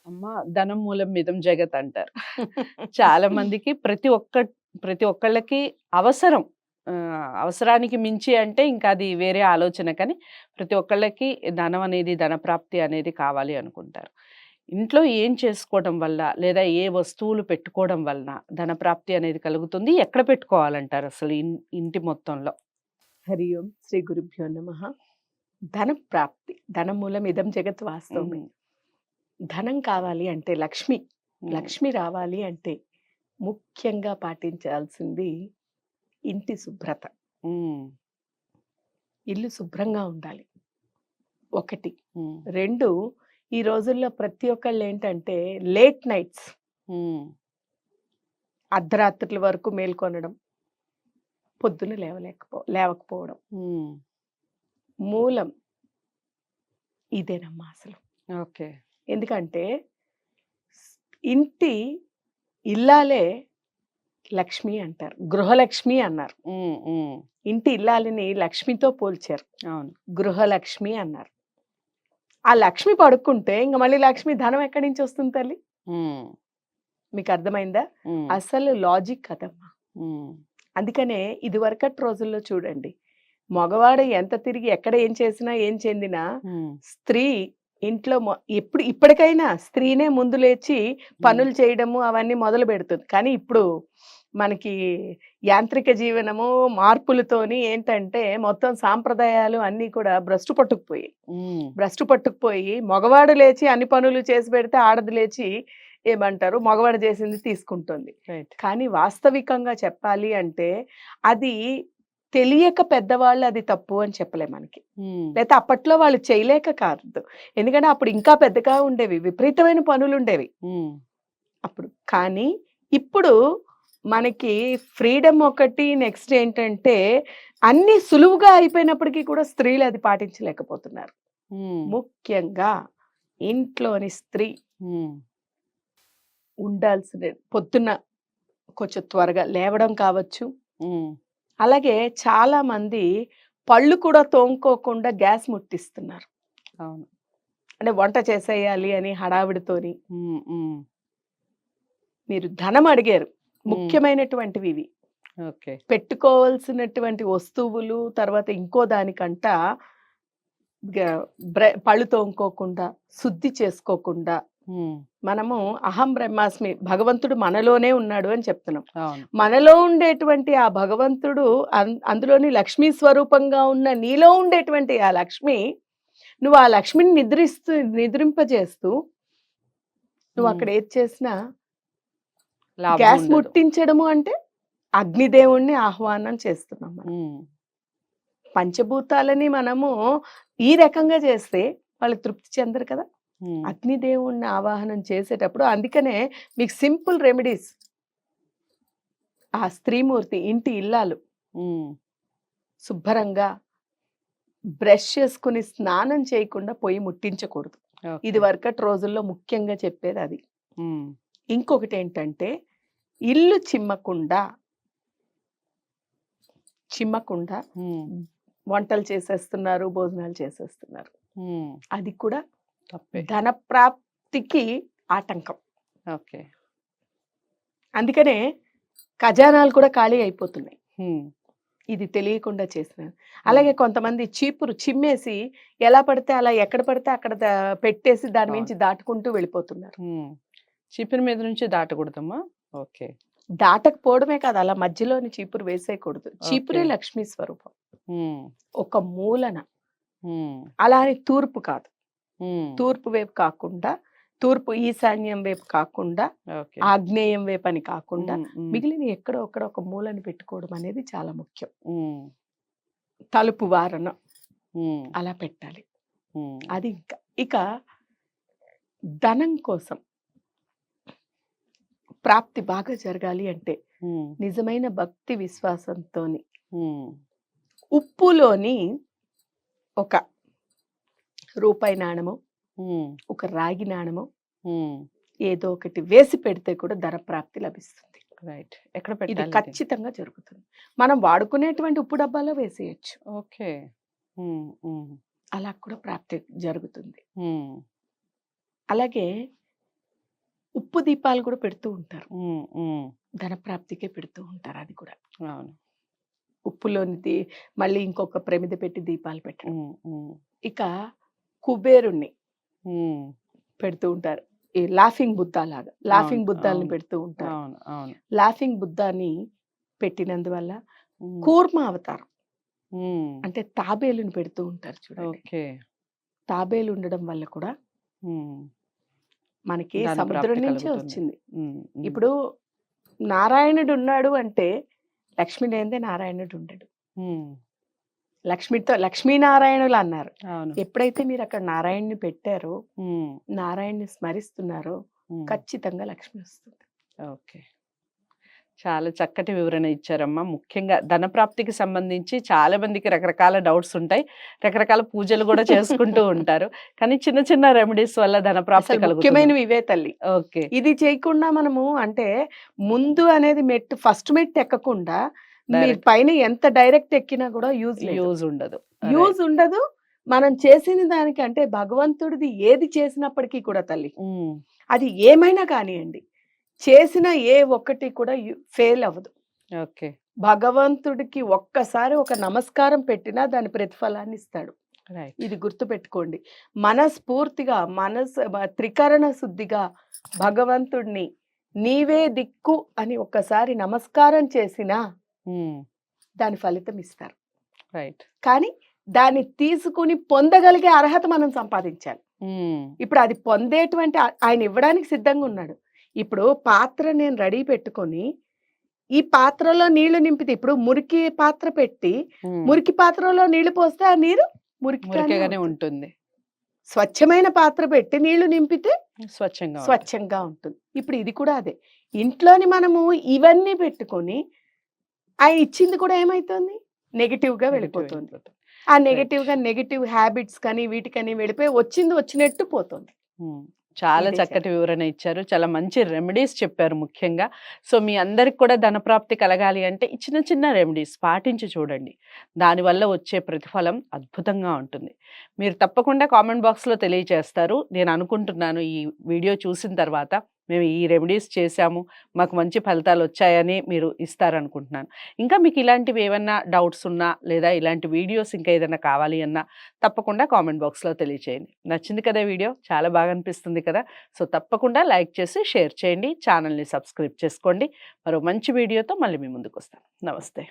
అమ్మ ధనం మూలం మిదం జగత్ అంటారు. చాలా మందికి ప్రతి ఒక్కళ్ళకి అవసరం. అవసరానికి మించి అంటే ఇంకా అది వేరే ఆలోచన కానీ, ప్రతి ఒక్కళ్ళకి ధనం అనేది, ధనప్రాప్తి అనేది కావాలి అనుకుంటారు. ఇంట్లో ఏం చేసుకోవడం వల్ల, లేదా ఏ వస్తువులు పెట్టుకోవడం వలన ధనప్రాప్తి అనేది కలుగుతుంది? ఎక్కడ పెట్టుకోవాలంటారు అసలు ఇంటి మొత్తంలో? హరి ఓం శ్రీ గురుభ్యో నమ. ధన ప్రాప్తి ధనమూలం ఇదం జగత్ వాస్తవమే. హ్మ్. ధనం కావాలి అంటే లక్ష్మి హ్మ్. లక్ష్మి రావాలి అంటే ముఖ్యంగా పాటించాల్సింది ఇంటి శుభ్రత. హ్మ్. ఇల్లు శుభ్రంగా ఉండాలి ఒకటి. హ్మ్. 2, ఈ రోజుల్లో ప్రతి ఒక్కళ్ళు ఏంటంటే లేట్ నైట్స్, హ్మ్. అర్ధరాత్రుల వరకు మేల్కొనడం, పొద్దున లేవకపోవడం. హ్మ్. మూలం ఇదేనమ్మా అసలు. ఓకే. ఎందుకంటే ఇంటి ఇల్లాలే లక్ష్మి అంటారు, గృహలక్ష్మి అన్నారు. హ్మ్. హ్మ్. ఇంటి ఇల్లాలిని లక్ష్మితో పోల్చారు, అవును. గృహలక్ష్మి అన్నారు. ఆ లక్ష్మి పడుకుంటే ఇంక మళ్ళీ లక్ష్మి ధనం ఎక్కడి నుంచి వస్తుంది తల్లి? హ్మ్. మీకు అర్థమైందా? హ్మ్. అసలు లాజిక్ కదమ్మా. హ్మ్. అందుకనే ఇదివరకటి రోజుల్లో చూడండి, మగవాడు ఎంత తిరిగి ఎక్కడ ఏం చేసినా ఏం చెందినా హ్మ్. స్త్రీ ఇంట్లో ఇప్పటికైనా స్త్రీనే ముందు లేచి పనులు చేయడము అవన్నీ మొదలు పెడుతుంది. కానీ ఇప్పుడు మనకి యాంత్రిక జీవనము మార్పులతోని ఏంటంటే మొత్తం సాంప్రదాయాలు అన్నీ కూడా హ్మ్. భ్రష్టు పట్టుకుపోయి మగవాడు లేచి అన్ని పనులు చేసి పెడితే ఆడది లేచి ఏమంటారు మగవాడు చేసింది తీసుకుంటుంది. రైట్. కానీ వాస్తవికంగా చెప్పాలి అంటే అది తెలియక పెద్దవాళ్ళు అది తప్పు అని చెప్పలేం మనకి. హ్మ్. లేతే అప్పట్లో వాళ్ళు చేయలేక కాదు. ఎందుకంటే అప్పుడు ఇంకా పెద్దగా ఉండేవి, విపరీతమైన పనులుండేవి హ్మ్. అప్పుడు. కానీ ఇప్పుడు మనకి ఫ్రీడమ్ ఒకటి, నెక్స్ట్ ఏంటంటే అన్నీ సులువుగా అయిపోయినప్పటికీ కూడా స్త్రీలు అది పాటించలేకపోతున్నారు. హ్మ్. ముఖ్యంగా ఇంట్లోని స్త్రీ హ్మ్. ఉండాల్సిన పొద్దున్న కొంచెం త్వరగా లేవడం కావచ్చు. హ్మ్. అలాగే చాలా మంది పళ్ళు కూడా తోముకోకుండా గ్యాస్ ముట్టిస్తున్నారు. అవును. అంటే వంట చేసేయాలి అని హడావిడితోని. హ్మ్. హ్మ్. మీరు ధనం అడిగారు. హ్మ్. ముఖ్యమైనటువంటివి ఇవి. ఓకే. పెట్టుకోవాల్సినటువంటి వస్తువులు, తర్వాత ఇంకో దానికంట గ పళ్ళు తోముకోకుండా, శుద్ధి చేసుకోకుండా, హ్మ్. మనము అహం బ్రహ్మాస్మి, భగవంతుడు మనలోనే ఉన్నాడు అని చెప్తున్నాం. అవును. మనలో ఉండేటువంటి ఆ భగవంతుడు అందులోని లక్ష్మీ స్వరూపంగా ఉన్న నీలో ఉండేటువంటి ఆ లక్ష్మి, నువ్వు ఆ లక్ష్మిని నిద్రింపజేస్తూ నువ్వు హ్మ్. అక్కడ ఏది చేసినా లాభం గ్యాస్ ఉండదు. ముట్టించడము అంటే అగ్నిదేవుణ్ణి ఆహ్వానం చేస్తున్నాం మనం. హ్మ్. పంచభూతాలని మనము ఈ రకంగా చేస్తే వాళ్ళు తృప్తి చెందరు కదా. హ్మ్. అగ్నిదేవుణ్ణి ఆవాహనం చేసేటప్పుడు అందుకనే మీకు సింపుల్ రెమెడీస్. ఆ స్త్రీమూర్తి ఇంటి ఇల్లాలు హ్మ్. శుభ్రంగా బ్రష్ చేసుకుని స్నానం చేయకుండా పొయ్యి ముట్టించకూడదు. ఇది ఓకే. వరకటి రోజుల్లో ముఖ్యంగా చెప్పేది అది. హ్మ్. ఇంకొకటి ఏంటంటే ఇల్లు చిమ్మకుండా హ్మ్. వంటలు చేసేస్తున్నారు, భోజనాలు చేసేస్తున్నారు. హ్మ్. అది కూడా తప్పే. ధన ప్రాప్తికి ఆటంకం. ఓకే. అందుకనే ఖజానాలు కూడా ఖాళీ అయిపోతున్నాయి, హ్మ్. ఇది తెలియకుండా చేసినారు. హ్మ్. అలాగే కొంతమంది చీపురు చిమ్మేసి ఎలా పడితే అలా ఎక్కడ పడితే అక్కడ పెట్టేసి దాని అవును. మించి దాటుకుంటూ వెళ్ళిపోతున్నారు. హ్మ్. చీపురు మీద నుంచి దాటకూడదమ్మా? ఓకే. దాటకపోవడమే కాదు, అలా మధ్యలోని చీపురు వేసేయకూడదు. ఓకే. చీపురే లక్ష్మీ స్వరూపం. హ్మ్. ఒక మూలన. హ్మ్. అలా అని తూర్పు కాదు. హ్మ్. తూర్పు వైపు కాకుండా, తూర్పు ఈశాన్యం వైపు కాకుండా, ఓకే. ఆగ్నేయం వైపు అని కాకుండా, హ్మ్. హ్మ్. మిగిలిన ఎక్కడో అక్కడ ఒక మూలని పెట్టుకోవడం అనేది చాలా ముఖ్యం. హ్మ్. తలుపు వారన హ్మ్. అలా పెట్టాలి. హ్మ్. అది ఇక ధనం కోసం ప్రాప్తి బాగా జరగాలి అంటే హ్మ్. నిజమైన భక్తి విశ్వాసంతోని హ్మ్. ఉప్పులోని ఒక రూపాయి నాణెమో, హ్మ్. ఒక రాగి నాణెమో హ్మ్. ఏదో ఒకటి వేసి పెడితే కూడా ధన ప్రాప్తి లభిస్తుంది. రైట్. ఎక్కడ ఇది పెట్టాలిది? ఖచ్చితంగా జరుగుతుంది. మనం వాడుకునేటువంటి ఉప్పు డబ్బాలో వేసేయొచ్చు. ఓకే. హ్మ్. హ్మ్. అలా కూడా ప్రాప్తి జరుగుతుంది. హ్మ్. అలాగే ఉప్పు దీపాలు కూడా పెడుతూ ఉంటారు. ఉమ్, ఉమ్, ధనప్రాప్తికే పెడుతూ ఉంటారు అది కూడా. అవును. ఉప్పులోనిది మళ్ళీ ఇంకొక ప్రమిద పెట్టి దీపాలు పెట్టడం. ఉమ్, ఉమ్, ఇక కుబేరుణ్ణి ఉమ్, పెడుతూ ఉంటారు. ఈ లాఫింగ్ బుద్ధ లాగా. అవును, లాఫింగ్ బుద్ధాల్ని అవును, పెడుతూ ఉంటారు. అవును, అవును. లాఫింగ్ బుద్ధాని పెట్టినందువల్ల ఉమ్, కూర్మ అవతారం ఉమ్, అంటే తాబేలుని పెడుతూ ఉంటారు చూడండి. ఓకే. తాబేలు ఉండడం వల్ల కూడా ఉమ్, మనకి ధన సముద్రం ప్రాప్తి నుంచే కలుగుతుంది. వచ్చింది. ఉమ్, ఉమ్, ఇప్పుడు నారాయణుడు ఉన్నాడు అంటే లక్ష్మి లేనిదే నారాయణుడు ఉండడు. ఉమ్, లక్ష్మీనారాయణులు అన్నారు. అవును. ఎప్పుడైతే మీరు అక్కడ నారాయణ్ణి పెట్టారో, ఉమ్, నారాయణ్ణి స్మరిస్తున్నారో ఉమ్, ఖచ్చితంగా లక్ష్మి వస్తుంది. ఓకే. చాలా చక్కటి వివరణ ఇచ్చారమ్మా. ముఖ్యంగా ధనప్రాప్తికి సంబంధించి చాలా మందికి రకరకాల డౌట్స్ ఉంటాయి. రకరకాల పూజలు కూడా చేసుకుంటూ ఉంటారు. కానీ చిన్న చిన్న రెమెడీస్ వల్ల ధనప్రాప్తి అసలు కలుగుతుంది. ముఖ్యమైనవి ఇవే తల్లి. ఓకే. ఇది చేయకుండా మనము అంటే ముందు అనేది ఫస్ట్ మెట్టు ఎక్కకుండా మీరు డైరెక్ట్ పైన ఎంత డైరెక్ట్ ఎక్కినా కూడా యూజ్ లేదు. యూజ్ ఉండదు. యూజ్ ఉండదు. మనం చేసిన దానికి అంటే భగవంతుడిది ఏది చేసినప్పటికీ కూడా తల్లి, ఉమ్, అది ఏమైనా కానియండి, చేసిన ఏ ఒక్కటి కూడా ఫెయిల్ అవ్వదు. ఓకే. భగవంతుడికి ఒక్కసారి ఒక నమస్కారం పెట్టినా దాని ప్రతిఫలాన్ని ఇస్తాడు. రైట్. ఇది గుర్తుపెట్టుకోండి. మనస్ఫూర్తిగా త్రికరణ శుద్ధిగా భగవంతుడిని నీవే దిక్కు అని ఒక్కసారి నమస్కారం చేసినా ఉమ్, దాని ఫలితం ఇస్తారు. రైట్. కానీ దాన్ని తీసుకుని పొందగలిగే అర్హత మనం సంపాదించాలి. ఉమ్, ఇప్పుడు అది పొందేటువంటి ఆయన ఇవ్వడానికి సిద్ధంగా ఉన్నాడు. ఇప్పుడు పాత్ర నేను రెడీ పెట్టుకొని ఈ పాత్రలో నీళ్లు నింపితే, ఇప్పుడు మురికి పాత్ర పెట్టి ఉమ్, మురికి పాత్రలో నీళ్లు పోస్తే ఆ నీరు మురికిగానే మురికిగానే అవుతుంది. ఉంటుంది. స్వచ్ఛమైన పాత్ర పెట్టి నీళ్లు నింపితే స్వచ్ఛంగా ఉంటుంది. స్వచ్ఛంగా ఉంటుంది. ఇప్పుడు ఇది కూడా అదే. ఇంట్లోని మనము ఇవన్నీ పెట్టుకొని ఆయన ఇచ్చింది కూడా ఏమైతుంది, నెగిటివ్ గా నెగటివ్ వెళ్ళిపోతుంది. అయిపోతుంది. ఆ రైట్. నెగిటివ్ గా నెగిటివ్ హ్యాబిట్స్ కానీ వీటికని వెళ్ళిపోయి వచ్చింది వచ్చినట్టు పోతుంది. ఉమ్, చాలా ఇదే చక్కటి వివరణ ఇచ్చారు. చాలా మంచి రెమెడీస్ చెప్పారు ముఖ్యంగా. సో మీ అందరికి కూడా ధనప్రాప్తి కలగాలి అంటే ఈ చిన్న చిన్న రెమెడీస్ పాటించి చూడండి. దానివల్ల వచ్చే ప్రతిఫలం అద్భుతంగా ఉంటుంది. మీరు తప్పకుండా కామెంట్ బాక్స్లో తెలియజేస్తారు. నేను అనుకుంటున్నాను ఈ వీడియో చూసిన తర్వాత మేము ఈ రెమెడీస్ చేశాము, మాకు మంచి ఫలితాలు వచ్చాయని మీరు ఇస్తారనుకుంటున్నాను. ఇంకా మీకు ఇలాంటివి ఏమన్నా డౌట్స్ ఉన్నా లేదా ఇలాంటి వీడియోస్ ఇంకా ఏదైనా కావాలి అన్నా తప్పకుండా కామెంట్ బాక్స్లో తెలియచేయండి. నచ్చింది కదా వీడియో? చాలా బాగా అనిపిస్తుంది కదా? సో తప్పకుండా లైక్ చేసి షేర్ చేయండి. ఛానల్ని సబ్స్క్రైబ్ చేసుకోండి. మరో మంచి వీడియోతో మళ్ళీ మీ ముందుకు వస్తాను. నమస్తే.